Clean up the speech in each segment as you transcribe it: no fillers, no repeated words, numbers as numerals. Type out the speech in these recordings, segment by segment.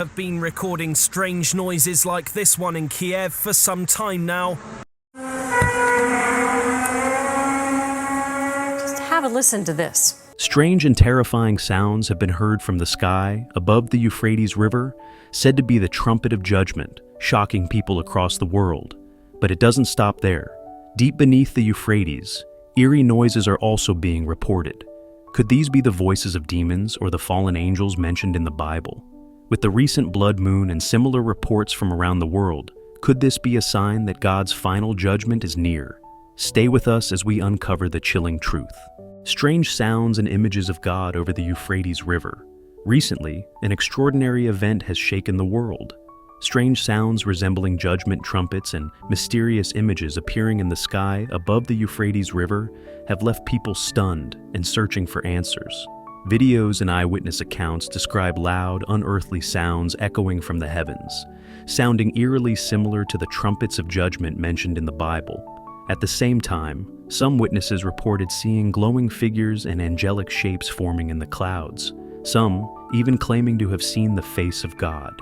have been recording strange noises like this one in Kiev for some time now. Just have a listen to this. Strange and terrifying sounds have been heard from the sky above the Euphrates River, said to be the trumpet of judgment, shocking people across the world. But it doesn't stop there. Deep beneath the Euphrates, eerie noises are also being reported. Could these be the voices of demons or the fallen angels mentioned in the Bible? With the recent blood moon and similar reports from around the world, could this be a sign that God's final judgment is near? Stay with us as we uncover the chilling truth. Strange sounds and images of God over the Euphrates River. Recently, an extraordinary event has shaken the world. Strange sounds resembling judgment trumpets and mysterious images appearing in the sky above the Euphrates River have left people stunned and searching for answers. Videos and eyewitness accounts describe loud, unearthly sounds echoing from the heavens, sounding eerily similar to the trumpets of judgment mentioned in the Bible. At the same time, some witnesses reported seeing glowing figures and angelic shapes forming in the clouds, some even claiming to have seen the face of God.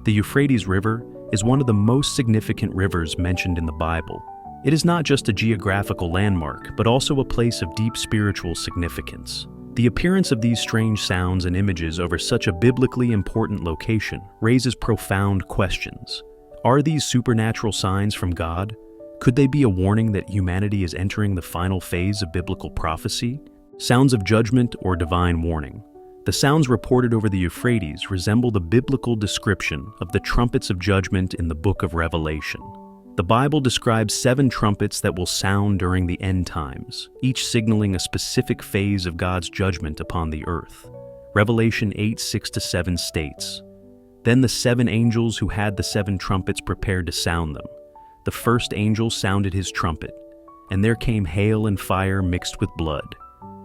The Euphrates River is one of the most significant rivers mentioned in the Bible. It is not just a geographical landmark, but also a place of deep spiritual significance. The appearance of these strange sounds and images over such a biblically important location raises profound questions. Are these supernatural signs from God? Could they be a warning that humanity is entering the final phase of biblical prophecy? Sounds of judgment or divine warning? The sounds reported over the Euphrates resemble the biblical description of the trumpets of judgment in the book of Revelation. The Bible describes 7 trumpets that will sound during the end times, each signaling a specific phase of God's judgment upon the earth. Revelation 8:6-7 states, "Then the 7 angels who had the 7 trumpets prepared to sound them. The first angel sounded his trumpet, and there came hail and fire mixed with blood,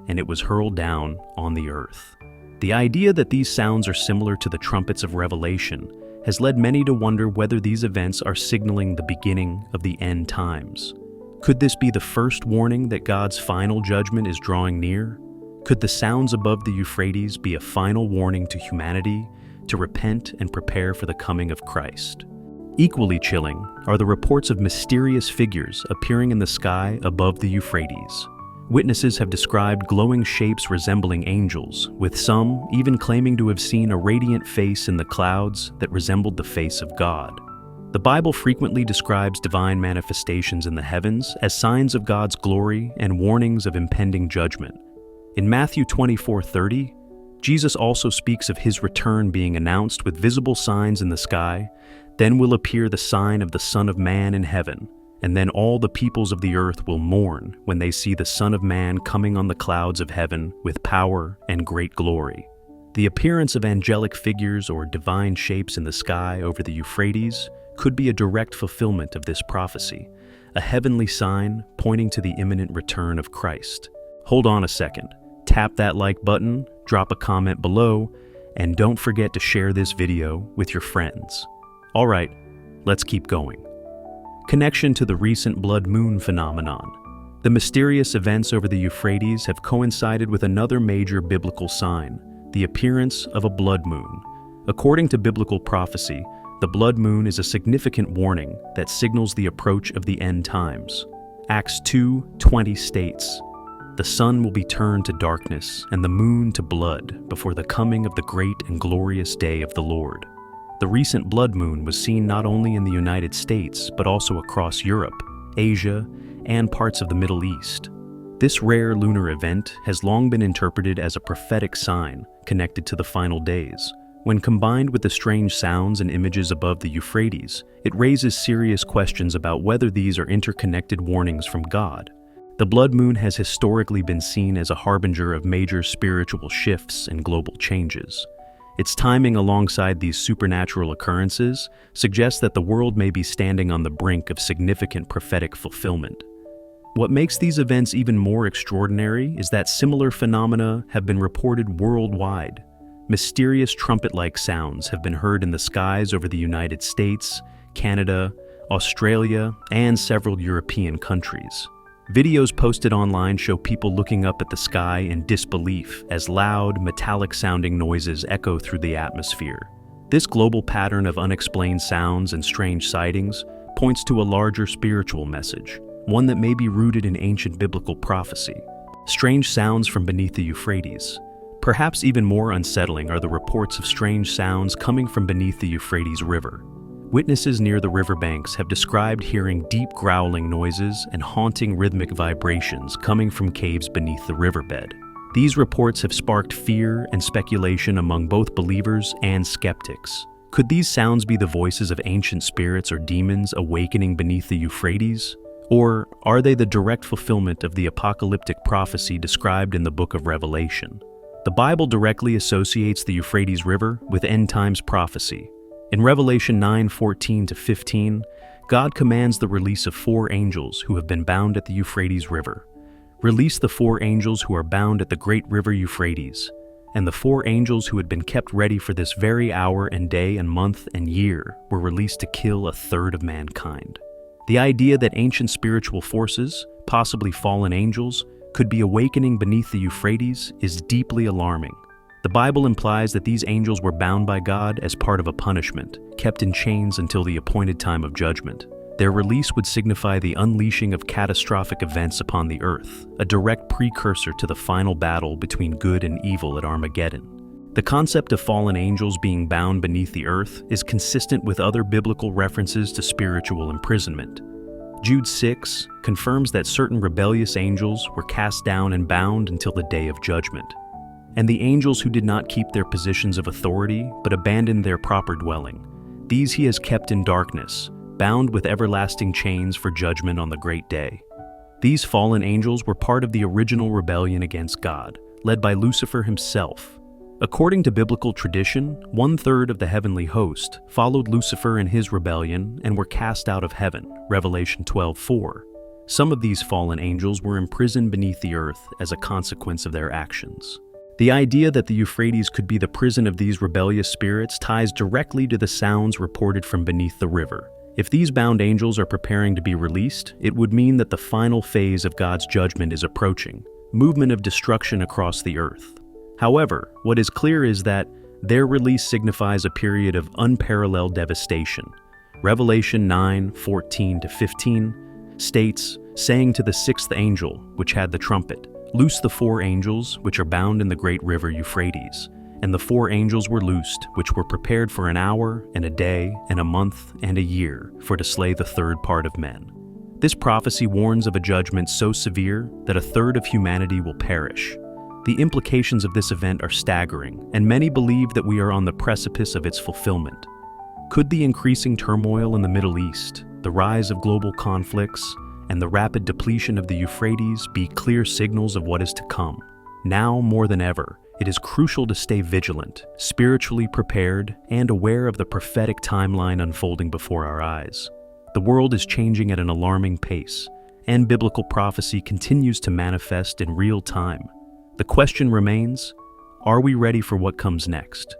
and it was hurled down on the earth." The idea that these sounds are similar to the trumpets of Revelation has led many to wonder whether these events are signaling the beginning of the end times. Could this be the first warning that God's final judgment is drawing near? Could the sounds above the Euphrates be a final warning to humanity to repent and prepare for the coming of Christ? Equally chilling are the reports of mysterious figures appearing in the sky above the Euphrates. Witnesses have described glowing shapes resembling angels, with some even claiming to have seen a radiant face in the clouds that resembled the face of God. The Bible frequently describes divine manifestations in the heavens as signs of God's glory and warnings of impending judgment. In Matthew 24:30, Jesus also speaks of his return being announced with visible signs in the sky. Then will appear the sign of the Son of Man in heaven, and then all the peoples of the earth will mourn when they see the Son of Man coming on the clouds of heaven with power and great glory. The appearance of angelic figures or divine shapes in the sky over the Euphrates could be a direct fulfillment of this prophecy, a heavenly sign pointing to the imminent return of Christ. Hold on a second, tap that like button, drop a comment below, and don't forget to share this video with your friends. All right, let's keep going. Connection to the recent blood moon phenomenon. The mysterious events over the Euphrates have coincided with another major biblical sign, the appearance of a blood moon. According to biblical prophecy, the blood moon is a significant warning that signals the approach of the end times. Acts 2:20 states, "The sun will be turned to darkness and the moon to blood before the coming of the great and glorious day of the Lord." The recent blood moon was seen not only in the United States, but also across Europe, Asia, and parts of the Middle East. This rare lunar event has long been interpreted as a prophetic sign connected to the final days. When combined with the strange sounds and images above the Euphrates, it raises serious questions about whether these are interconnected warnings from God. The blood moon has historically been seen as a harbinger of major spiritual shifts and global changes. Its timing alongside these supernatural occurrences suggests that the world may be standing on the brink of significant prophetic fulfillment. What makes these events even more extraordinary is that similar phenomena have been reported worldwide. Mysterious trumpet-like sounds have been heard in the skies over the United States, Canada, Australia, and several European countries. Videos posted online show people looking up at the sky in disbelief as loud, metallic-sounding noises echo through the atmosphere. This global pattern of unexplained sounds and strange sightings points to a larger spiritual message, one that may be rooted in ancient biblical prophecy. Strange sounds from beneath the Euphrates. Perhaps even more unsettling are the reports of strange sounds coming from beneath the Euphrates River. Witnesses near the riverbanks have described hearing deep growling noises and haunting rhythmic vibrations coming from caves beneath the riverbed. These reports have sparked fear and speculation among both believers and skeptics. Could these sounds be the voices of ancient spirits or demons awakening beneath the Euphrates? Or are they the direct fulfillment of the apocalyptic prophecy described in the book of Revelation? The Bible directly associates the Euphrates River with end times prophecy. In Revelation 9:14-15, God commands the release of 4 angels who have been bound at the Euphrates River. Release the 4 angels who are bound at the great river Euphrates, and the 4 angels who had been kept ready for this very hour and day and month and year were released to kill a third of mankind. The idea that ancient spiritual forces, possibly fallen angels, could be awakening beneath the Euphrates is deeply alarming. The Bible implies that these angels were bound by God as part of a punishment, kept in chains until the appointed time of judgment. Their release would signify the unleashing of catastrophic events upon the earth, a direct precursor to the final battle between good and evil at Armageddon. The concept of fallen angels being bound beneath the earth is consistent with other biblical references to spiritual imprisonment. Jude 6 confirms that certain rebellious angels were cast down and bound until the day of judgment. And the angels who did not keep their positions of authority but abandoned their proper dwelling, these he has kept in darkness, bound with everlasting chains for judgment on the great day. These fallen angels were part of the original rebellion against God, led by Lucifer himself. According to biblical tradition, 1/3 of the heavenly host followed Lucifer in his rebellion and were cast out of heaven, Revelation 12:4. Some of these fallen angels were imprisoned beneath the earth as a consequence of their actions. The idea that the Euphrates could be the prison of these rebellious spirits ties directly to the sounds reported from beneath the river. If these bound angels are preparing to be released, it would mean that the final phase of God's judgment is approaching, movement of destruction across the earth. However, what is clear is that their release signifies a period of unparalleled devastation. Revelation 9:14-15 states, saying to the 6th angel, which had the trumpet, "Loose the 4 angels which are bound in the great river Euphrates." And the 4 angels were loosed, which were prepared for an hour and a day and a month and a year, for to slay the 1/3 part of men. This prophecy warns of a judgment so severe that a 1/3 of humanity will perish. The implications of this event are staggering, and many believe that we are on the precipice of its fulfillment. Could the increasing turmoil in the Middle East, the rise of global conflicts, and the rapid depletion of the Euphrates be clear signals of what is to come? Now more than ever, it is crucial to stay vigilant, spiritually prepared, and aware of the prophetic timeline unfolding before our eyes. The world is changing at an alarming pace, and biblical prophecy continues to manifest in real time. The question remains, are we ready for what comes next?